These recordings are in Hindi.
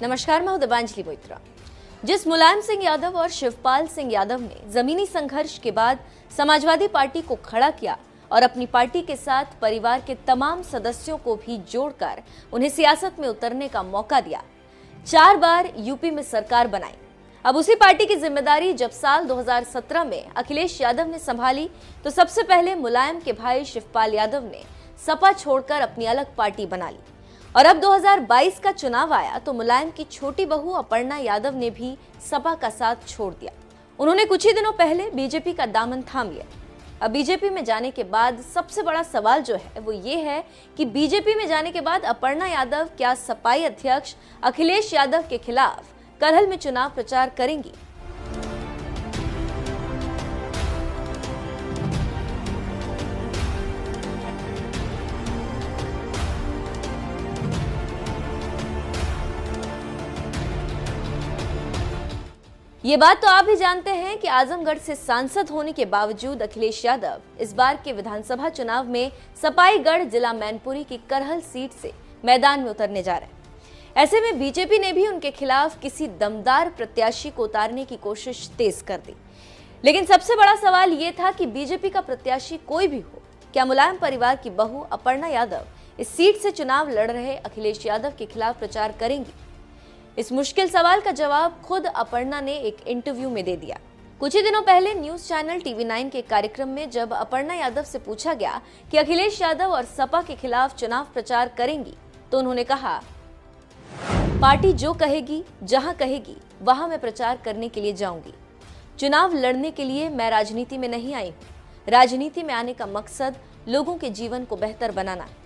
नमस्कार, मैं हूं दिव्यांजलि मोइत्रा। जिस मुलायम सिंह यादव और शिवपाल सिंह यादव ने जमीनी संघर्ष के बाद समाजवादी पार्टी को खड़ा किया और अपनी पार्टी के साथ परिवार के तमाम सदस्यों को भी जोड़कर उन्हें सियासत में उतरने का मौका दिया, 4 बार यूपी में सरकार बनाई। अब उसी पार्टी की जिम्मेदारी जब साल 2017 में अखिलेश यादव ने संभाली तो सबसे पहले मुलायम के भाई शिवपाल यादव ने सपा छोड़कर अपनी अलग पार्टी बना ली और अब 2022 का चुनाव आया तो मुलायम की छोटी बहू अपर्णा यादव ने भी सपा का साथ छोड़ दिया। उन्होंने कुछ ही दिनों पहले बीजेपी का दामन थाम लिया। अब बीजेपी में जाने के बाद सबसे बड़ा सवाल जो है वो ये है कि बीजेपी में जाने के बाद अपर्णा यादव क्या सपाई अध्यक्ष अखिलेश यादव के खिलाफ करहल में चुनाव प्रचार करेंगी। ये बात तो आप भी जानते हैं कि आजमगढ़ से सांसद होने के बावजूद अखिलेश यादव इस बार के विधानसभा चुनाव में सपाईगढ़ जिला मैनपुरी की करहल सीट से मैदान में उतरने जा रहे हैं। ऐसे में बीजेपी ने भी उनके खिलाफ किसी दमदार प्रत्याशी को उतारने की कोशिश तेज कर दी। लेकिन सबसे बड़ा सवाल ये था कि बीजेपी का प्रत्याशी कोई भी हो, क्या मुलायम परिवार की बहू अपर्णा यादव इस सीट से चुनाव लड़ रहे अखिलेश यादव के खिलाफ प्रचार करेंगी। इस मुश्किल सवाल का जवाब खुद अपर्णा ने एक इंटरव्यू में दे दिया। कुछ ही दिनों पहले न्यूज चैनल TV9 के कार्यक्रम में जब अपर्णा यादव से पूछा गया कि अखिलेश यादव और सपा के खिलाफ चुनाव प्रचार करेंगी तो उन्होंने कहा, पार्टी जो कहेगी, जहां कहेगी वहां मैं प्रचार करने के लिए जाऊंगी। चुनाव लड़ने के लिए मैं राजनीति में नहीं आई हूं। राजनीति में आने का मकसद लोगों के जीवन को बेहतर बनाना है।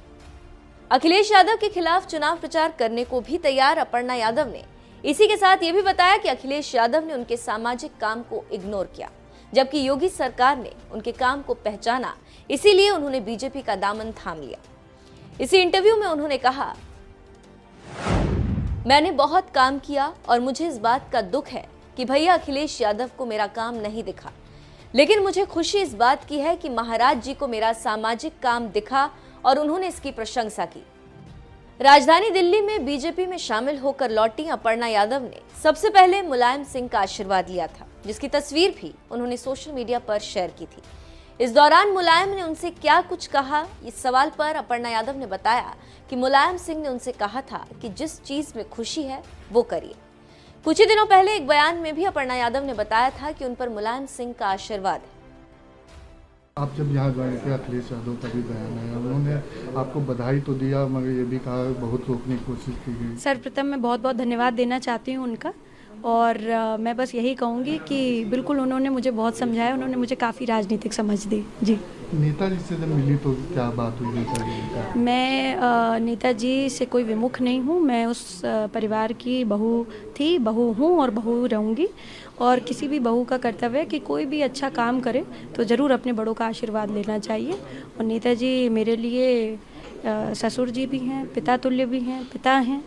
अखिलेश यादव के खिलाफ चुनाव प्रचार करने को भी तैयार अपर्णा यादव ने इसी के साथ ये भी बताया कि अखिलेश यादव ने उनके सामाजिक काम को इग्नोर किया, जबकि योगी सरकार ने उनके काम को पहचाना, इसीलिए उन्होंने बीजेपी का दामन थाम लिया। इसी इंटरव्यू में उन्होंने कहा, मैंने बहुत काम किया और मुझे इस बात का दुख है कि भैया अखिलेश यादव को मेरा काम नहीं दिखा, लेकिन मुझे खुशी इस बात की है कि महाराज जी को मेरा सामाजिक काम दिखा और उन्होंने इसकी प्रशंसा की। राजधानी दिल्ली में बीजेपी में शामिल होकर लौटी अपर्णा यादव ने सबसे पहले मुलायम सिंह का आशीर्वाद लिया था, जिसकी तस्वीर भी उन्होंने सोशल मीडिया पर शेयर की थी। इस दौरान मुलायम ने उनसे क्या कुछ कहा, इस सवाल पर अपर्णा यादव ने बताया कि मुलायम सिंह ने उनसे कहा था कि जिस चीज में खुशी है वो करिए। कुछ ही दिनों पहले एक बयान में भी अपर्णा यादव ने बताया था कि उन पर मुलायम सिंह का आशीर्वाद है। आप जब यहाँ गए थे, अखिलेश यादव का भी बयान है, उन्होंने आपको बधाई तो दिया मगर ये भी कहा बहुत रोकने की कोशिश की गई। सर्वप्रथम मैं बहुत बहुत धन्यवाद देना चाहती हूँ उनका और मैं बस यही कहूँगी कि बिल्कुल उन्होंने मुझे बहुत समझाया, उन्होंने मुझे काफ़ी राजनीतिक समझ दी। जी, नेताजी से जब मिली तो क्या बात हुई नेताजी का? मैं नेताजी से कोई विमुख नहीं हूँ। मैं उस परिवार की बहू थी, बहू हूँ और बहू रहूँगी। और किसी भी बहू का कर्तव्य है कि कोई भी अच्छा काम करे तो ज़रूर अपने बड़ों का आशीर्वाद लेना चाहिए। और नेताजी मेरे लिए ससुर जी भी हैं, पिता तुल्य भी हैं, पिता हैं,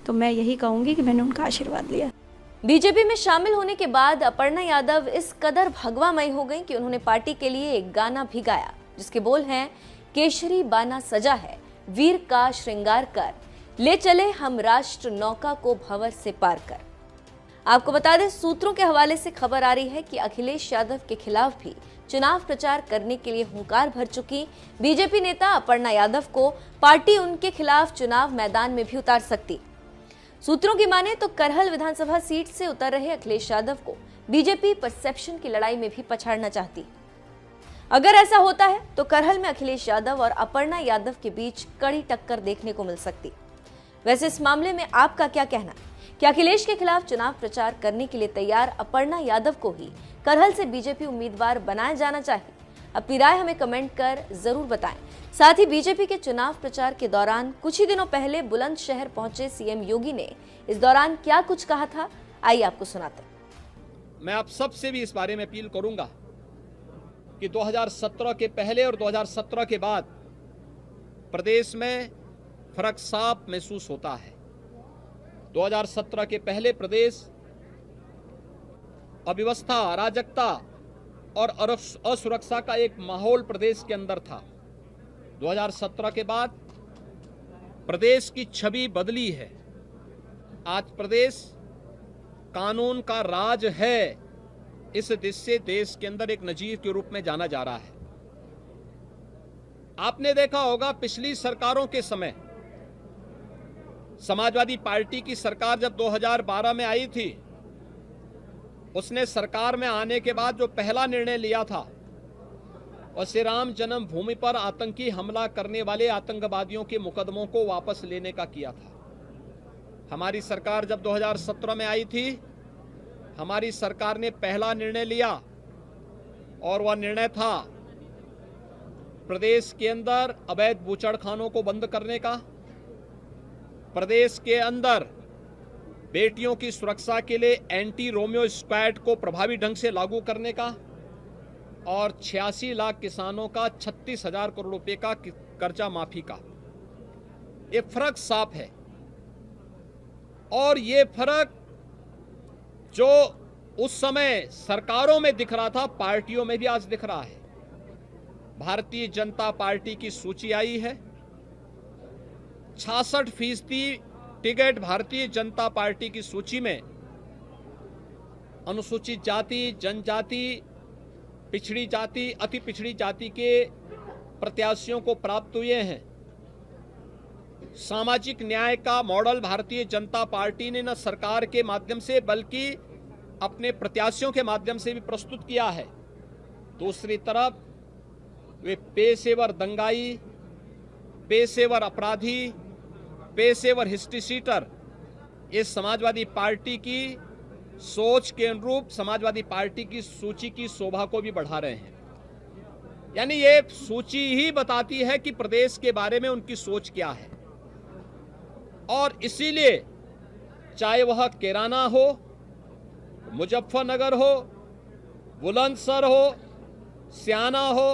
तो मैं यही कहूँगी कि मैंने उनका आशीर्वाद लिया। बीजेपी में शामिल होने के बाद अपर्णा यादव इस कदर भगवामयी हो गई कि उन्होंने पार्टी के लिए एक गाना भी गाया, जिसके बोल हैं, केशरी बाना सजा है, वीर का श्रृंगार कर, ले चले हम राष्ट्र नौका को भंवर से पार कर। आपको बता दें, सूत्रों के हवाले से खबर आ रही है कि अखिलेश यादव के खिलाफ भी चुनाव प्रचार करने के लिए हुंकार भर चुकी बीजेपी नेता अपर्णा यादव को पार्टी उनके खिलाफ चुनाव मैदान में भी उतार सकती। सूत्रों की माने तो करहल विधानसभा सीट से उतर रहे अखिलेश यादव को बीजेपी परसेप्शन की लड़ाई में भी पछाड़ना चाहती। अगर ऐसा होता है तो करहल में अखिलेश यादव और अपर्णा यादव के बीच कड़ी टक्कर देखने को मिल सकती। वैसे इस मामले में आपका क्या कहना है? क्या अखिलेश के खिलाफ चुनाव प्रचार करने के लिए तैयार अपर्णा यादव को ही करहल से बीजेपी उम्मीदवार बनाया जाना चाहिए? अपनी राय हमें कमेंट कर जरूर बताएं। साथ ही बीजेपी के चुनाव प्रचार के दौरान कुछ ही दिनों पहले बुलंदशहर पहुंचे सीएम योगी ने इस दौरान क्या कुछ कहा था, आइए आपको सुनाते हैं। मैं आप सबसे भी इस बारे में अपील करूंगा कि 2017 के पहले और 2017 के बाद प्रदेश में फर्क साफ महसूस होता है। 2017 के पहले प्रदेश अव्यवस्था, अराजकता और असुरक्षा का एक माहौल प्रदेश के अंदर था। 2017 के बाद प्रदेश की छवि बदली है। आज प्रदेश कानून का राज है, इस दिशा से देश के अंदर एक नजीर के रूप में जाना जा रहा है। आपने देखा होगा पिछली सरकारों के समय, समाजवादी पार्टी की सरकार जब 2012 में आई थी, उसने सरकार में आने के बाद जो पहला निर्णय लिया था और श्री राम जन्मभूमि पर आतंकी हमला करने वाले आतंकवादियों के मुकदमों को वापस लेने का किया था। हमारी सरकार जब 2017 में आई थी, हमारी सरकार ने पहला निर्णय लिया और वह निर्णय था प्रदेश के अंदर अवैध बूचड़खानों को बंद करने का, प्रदेश के अंदर बेटियों की सुरक्षा के लिए एंटी रोमियो स्क्वाड को प्रभावी ढंग से लागू करने का और 86 लाख किसानों का 36,000 करोड़ रुपए का कर्जा माफी का। ये फर्क साफ है और ये फर्क जो उस समय सरकारों में दिख रहा था, पार्टियों में भी आज दिख रहा है। भारतीय जनता पार्टी की सूची आई है, 66% टिकट भारतीय जनता पार्टी की सूची में अनुसूचित जाति, जनजाति, पिछड़ी जाति, अति पिछड़ी जाति के प्रत्याशियों को प्राप्त हुए हैं। सामाजिक न्याय का मॉडल भारतीय जनता पार्टी ने न सरकार के माध्यम से बल्कि अपने प्रत्याशियों के माध्यम से भी प्रस्तुत किया है। दूसरी तरफ वे पेशेवर दंगाई, पेशेवर अपराधी, पेशेवर हिस्ट्री सीटर इस समाजवादी पार्टी की सोच के अनुरूप समाजवादी पार्टी की सूची की शोभा को भी बढ़ा रहे हैं। यानी ये सूची ही बताती है कि प्रदेश के बारे में उनकी सोच क्या है। और इसीलिए चाहे वह कैराना हो, मुजफ्फरनगर हो, बुलंदशहर हो, स्याना हो,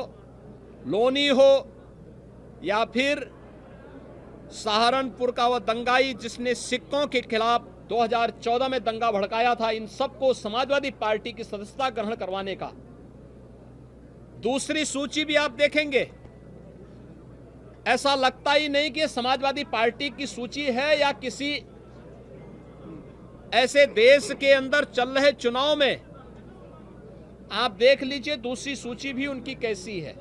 लोनी हो या फिर सहारनपुर का वह दंगाई जिसने सिखों के खिलाफ 2014 में दंगा भड़काया था, इन सबको समाजवादी पार्टी की सदस्यता ग्रहण करवाने का। दूसरी सूची भी आप देखेंगे, ऐसा लगता ही नहीं कि समाजवादी पार्टी की सूची है या किसी ऐसे देश के अंदर चल रहे चुनाव में। आप देख लीजिए दूसरी सूची भी उनकी कैसी है।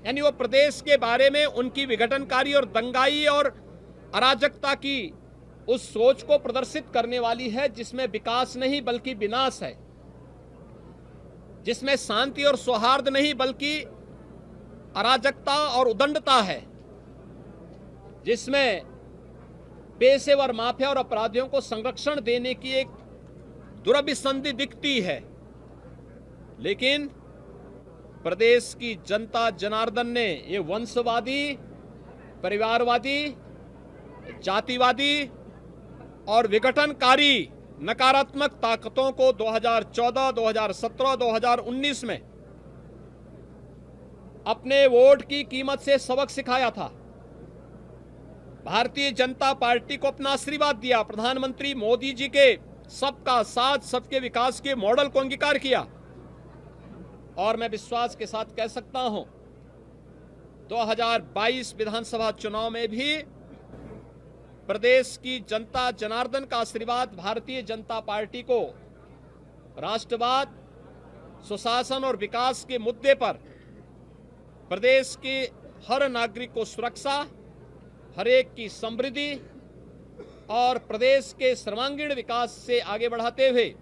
यानी वो प्रदेश के बारे में उनकी विघटनकारी और दंगाई और अराजकता की उस सोच को प्रदर्शित करने वाली है जिसमें विकास नहीं बल्कि विनाश है, जिसमें शांति और सौहार्द नहीं बल्कि अराजकता और उदंडता है, जिसमें पेशेवर माफिया और अपराधियों को संरक्षण देने की एक दुरभिसंधि दिखती है। लेकिन प्रदेश की जनता जनार्दन ने ये वंशवादी, परिवारवादी, जातिवादी और विघटनकारी नकारात्मक ताकतों को 2014, 2017, 2019 में अपने वोट की कीमत से सबक सिखाया था। भारतीय जनता पार्टी को अपना आशीर्वाद दिया, प्रधानमंत्री मोदी जी के सबका साथ सबके विकास के मॉडल को अंगीकार किया। और मैं विश्वास के साथ कह सकता हूं 2022 विधानसभा चुनाव में भी प्रदेश की जनता जनार्दन का आशीर्वाद भारतीय जनता पार्टी को राष्ट्रवाद, सुशासन और विकास के मुद्दे पर प्रदेश के हर नागरिक को सुरक्षा, हर एक की समृद्धि और प्रदेश के सर्वांगीण विकास से आगे बढ़ाते हुए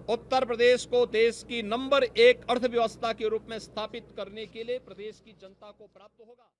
उत्तर प्रदेश को देश की नंबर 1 अर्थव्यवस्था के रूप में स्थापित करने के लिए प्रदेश की जनता को प्राप्त होगा।